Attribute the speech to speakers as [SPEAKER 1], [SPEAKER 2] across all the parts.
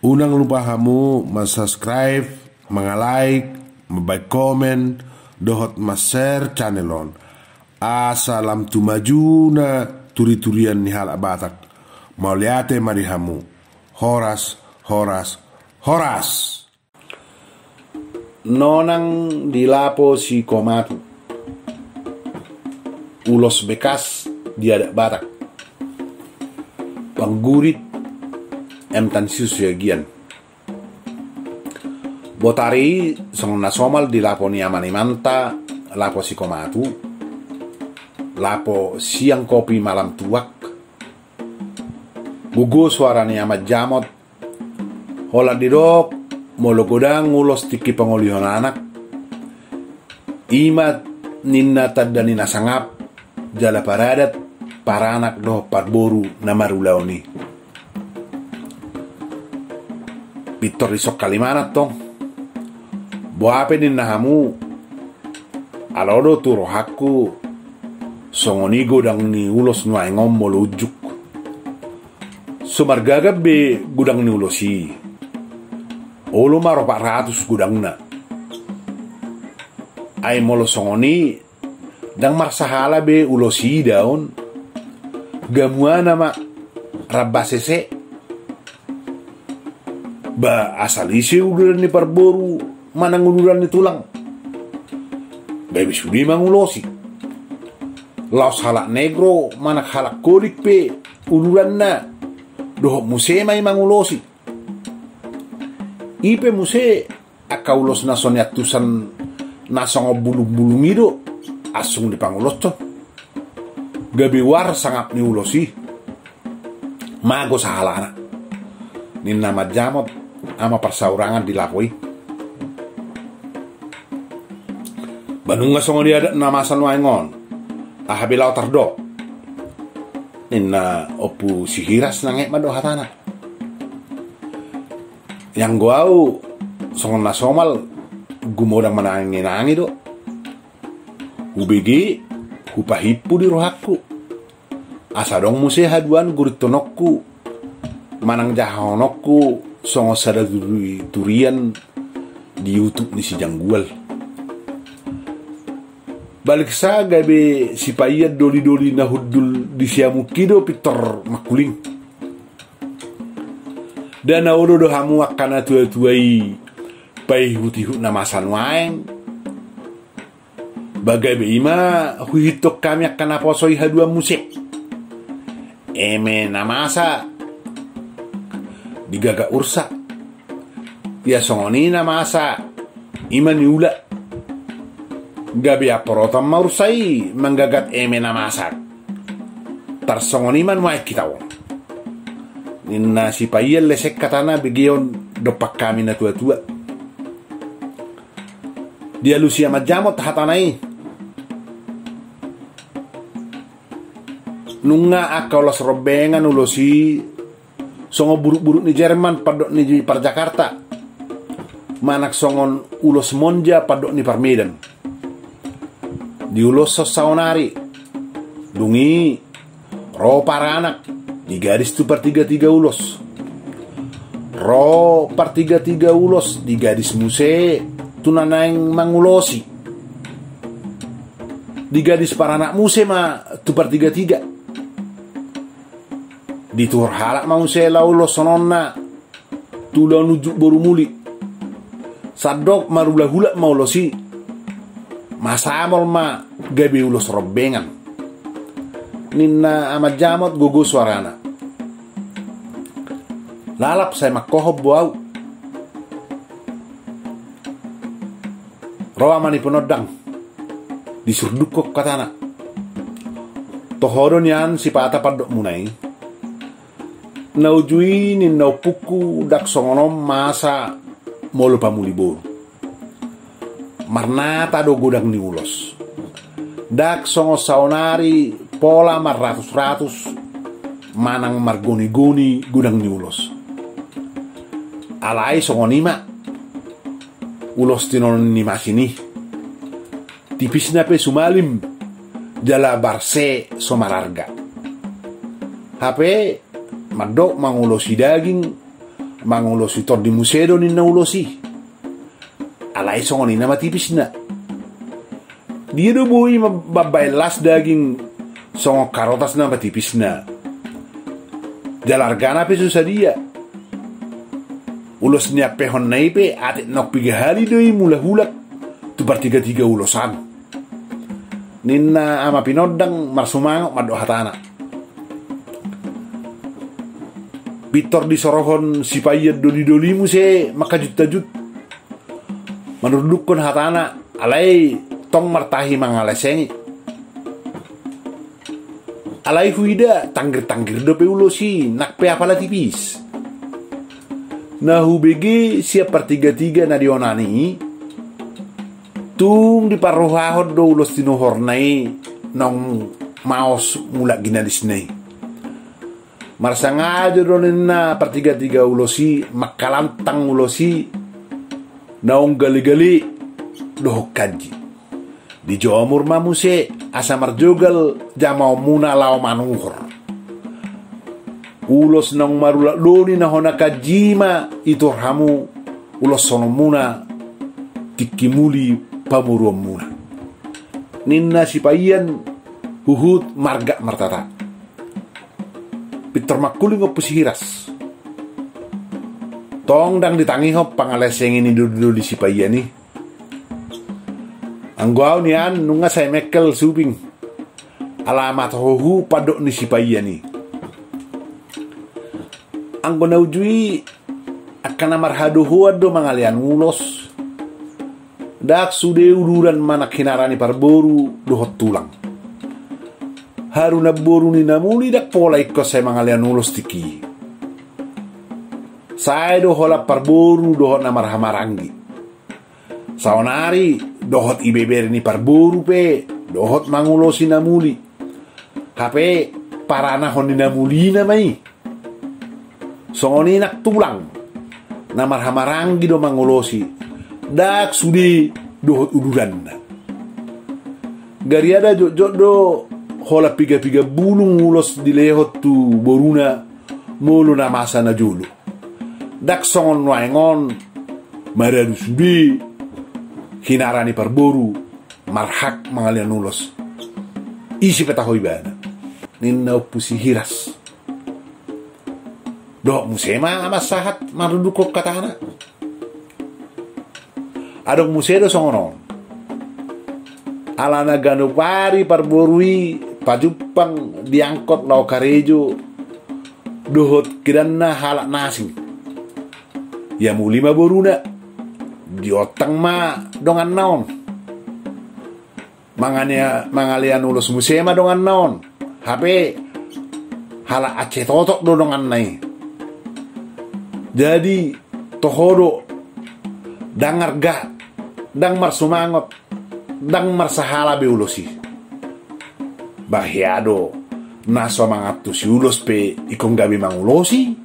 [SPEAKER 1] Unang lupa hamu subscribe, like, komen, dohot share channelon. Asalam tu maju na turi-turian ni hal abatak. Mauliate mari hamu. Horas. Nonang dilapo si komatu. Ulos bekas diadak batak. Panggurit emtansius yagian. Botari song nasomal dilapo ni amani manta, lapo si komatu. Lapo siang kopi malam tuak. Gugu suara ni amat jamot. Hola didok, molo godang ulos tiki pengolihan anak. Imat ninna tadda nina sangap. Jala paradat para anak doh parboru namarulaoni. Pitor risok kalimanat tong. Boape ninna hamu. Alodo turo hakku. Songonigo dang ni ulos nuay ngommol ujuk. Sumargagab be gudang ni ulosi. Olo maro 400 gudang na. Ay molo songoni dang marsahala be ulosi daon. Gamuana ma rabasese. Ba asalisi uduran ni parboru manang uduran ni tulang. Baby sudi mangulosi. Laos halak negro manak halak kodik pe uduran na. Doh muse may mangulosi. Ipe muse akaulos na sonyatusan nasong bulung-bulung ido asung di pangulos to. Gabi war sangap ni ulosi. Mago sa halana. Ninna majamot ama persaurangan dilapoi. Banung ngasong dia ada namasan waingon. Ahabilau tardo. Ninna opu sihiras nangek mado hatana. Yang guau songon nasomal gumodang manangin do. Ubegi hupahipu di rohakku. Asadong muse haduan guritonokku. Manang jahonokku songo sada turian di YouTube ni si janggual. Balik sa gabe si payat doli-doli na hudul di siamukido pitor makuling. Dan naudo do hamu akana tua-tuai pai hutihut na masan waeng. Bagai be ima huhitok kami akana posoi hadua musik. Eme namasa digaga ursa. Ya songoni namasa ima niula. Gabi aporotan maursai menggagat eme namasak. Tarsongoniman wae kita wong. Ninna si payel lesek katana begion dopak kami na tua-tua. Dia lusia majamot hatanai. Nunga akaulas robengan ulosi songo buruk-buruk ni Jerman padok ni par Jakarta. Manak songon ulos monja padok ni par Medan. Di ulos saunari dungi ro para anak di garis tu per 33 ulos ro per 33 ulos di garis muse tunanaing mangulosi di garis para anak muse ma tu per 33 di tur halak mause la ulos sononna tulo nujuk boru muli sadok marula hulak maulosi masamol ma gabi ulos robengan. Ninna amat jamot gugu suarana. Lalap saya makohob buau. Roa mani penodang. Disurdukok katana. Tohodon yan si pata padok munai. Naujui ninna puku dak songonom masa molo pamulibor. Marnata do godang ni ulos. Dak songo saunari pola marratus-ratus manang margoni-goni godang ni ulos. Alai songo nima ulos tinon ni masini. Tipis na pe sumalim jala barse somararga. Hape madok mangulosi daging mangulosi tor di musedo ninna ulosi. Alai songon ina matipis na. Dia do bui babay las daging songo karotas na matipis na. Jalargana pe susah dia. Ulos niya pehon naipe atit nok pigahali doi mula hulak tu bertiga-tiga ulosan. Ninna ama pinodang marsumangok mado hatana. Pitor di sorohon si payet doli-dolimu se makajut-tajut. Menurdukkan hatana alai tong martahi mangalesengi. Alai huida tanggir-tanggir dope ulosi nak pe apala tipis. Nahu bege siap pertiga-tiga na dionani tung di parrohahod do ulos tinuhornai nong maos mulak ginalisnai. Marsangajo do na pertiga-tiga ulosi makalantang ulosi naong gali-gali doh kaji. Di jomur mamuse asa marjogal jamau muna lao manuhor. Ulos nang marula loni na hona kajima itorhamu ulos sono muna tikimuli pamuruam muna. Ninna sipayan huhut marga martata. Pitor makuling opusihiras. Tong dang ditangi hop pangaleseng ini dulu di sipayan ni. Angguau nian nunga saya mekel subing. Alamat hohu padok ni sipayan ni. Anggo naujui akan marhaduhu ado mangalian ulos dak sude ururan manak hinarani parboru dohot tulang haruna boru ni namuli dak pola ikos saya mangalian ulos tiki saya dohola parboru dohot namarhamarangi saonari dohot ibeber ni parboru pe dohot mangulosi namuli hape parana honi namuli namai. Songoni nak tulang na marhamaranggi do mangolosi dak sudi dohot uduran gari ada jok do hola piga-piga bulung ulos di lehot tu boruna mulu na masa na julu dak songon waengon maradu sudi hinarani parboru marhak mangalian ulos isi petahoy bana ninna pusi hiras. Dok musema ama sahat marudukok katana. Adok musedo songonon. Alana ganupari parborui pajupang diangkot lau karejo dohot kidanna halak nasi. Ya mulima boruna diotang ma dongan naon. Mangalian ulos musema dongan naon. Hape halak aceh totok do dongan nai. Jadi tohodo dang arga dang marsumangot dang marsahala be ulosi bahiado naso mangatu si ulos pe ikong gabi mangulosi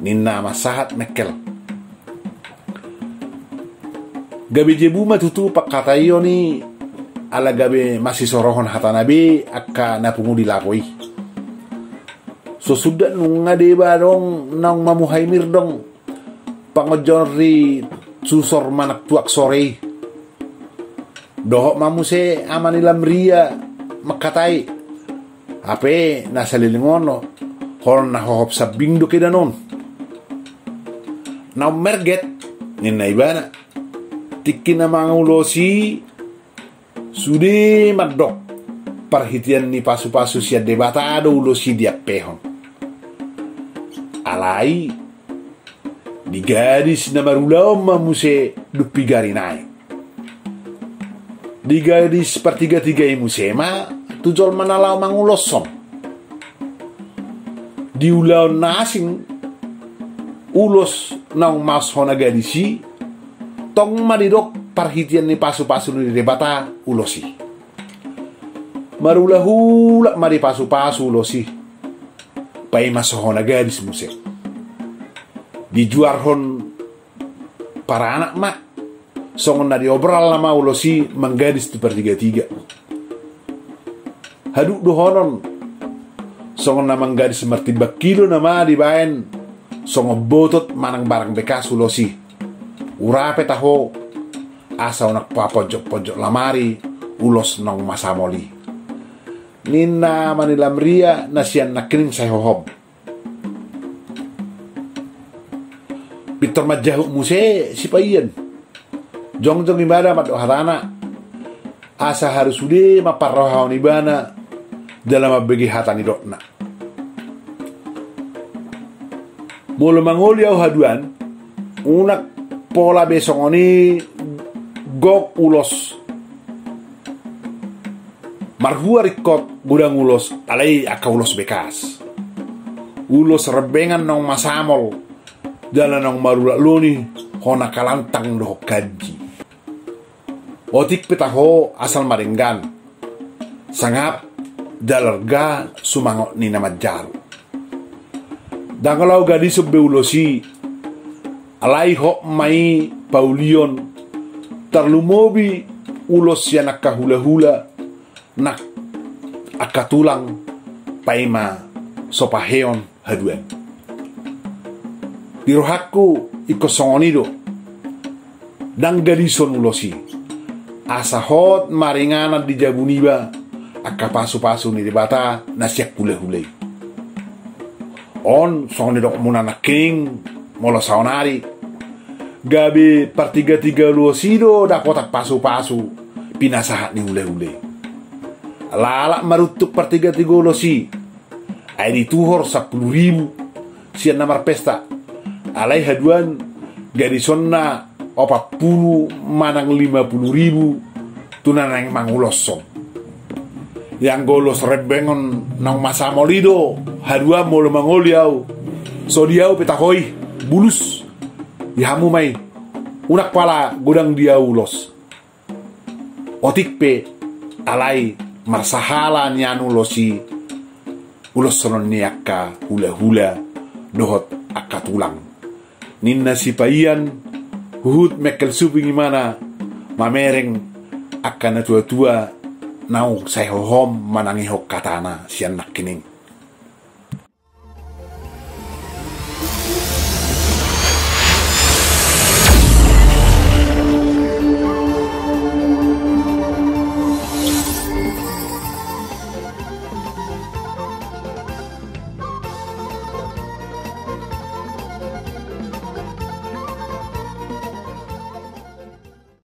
[SPEAKER 1] ninna masahat mekel gabi jebu matutu pakatayo ni ala gabi masih sorohon hatanabe akka napungu dilapoi. So sudah nunga deba dong nang mamuhaimir dong pangojori susor manak tuak sore dohok mamuse amanilam ria makatai ape nasalilingono hol na hohop sabing do kedanon na merget ninna ibana tikin na mangulosi sude madok parhitian ni pasu-pasu siya debatado ulosi dia pehon alai di gadis na marulaw mamuse dupi garinay di gadis pertiga-tiga musema tujol manalaw mangulosom di ulaw nasing ulos nang mas hona gadisi tong maridok parhitian ni pasu-pasu ni debata ulosi marula-hula mari pasu-pasu ulosi pai masohona gadis muse dijuarhon para anak mak songon na diobral nama ulosi manggadis tu pertiga-tiga haduk dohonon songon na manggadis martibak kilo nama dibaen songo botot manang barang bekas ulosi. Urape taho asa unak pa pojok lamari ulos nong masamoli. Nina manilam ria nasian nakining say hohom. Pitor majahuk muse si paien. Jong ibada mat harana. Asa harus ude maparrohaon ibana dalam mabegi hatani dokna. Molo mangoli au haduan unak pola besongoni gok ulos marhua rikot gudang ulos alai aka ulos bekas ulos rebengan nong masamol dalam nong marula loni hona kalantang doh kaji otik petaho asal maringgan sangap dalarga sumangot ni nama jaru dangalau gadis sebeulosi alai hok mai paulion terlumobi ulos yang nak hula-hula nak akatulang paima sopaheon haduan dirohaku ikosongonido dang gadison ulosi asahot maringana di jabuniba akapasu-pasu ni dibata nasiak hule-hule on songonidok munana king molo saonari gabi partiga-tiga luosido da kotak pasu-pasu pinasahat ni hule-hule lala marutuk partiga-tiga luosi ay dituhor 10.000 sian namar pesta alai haduan gadisonna 40 manang 50.000 tunanang mangulosong yang golos rebengon nang masamolido haduan molo mangoliau sodiau petahoi bulus dihamu mai unak pala gudang dia ulos otik pe alai marsahala nyanu losi ulos sonon niaka hula-hula dohot akatulang ninna sipaian huhut mekel suping gimana mamereng akan tua-tua nau saya hohom manangi hok katana sian nak kining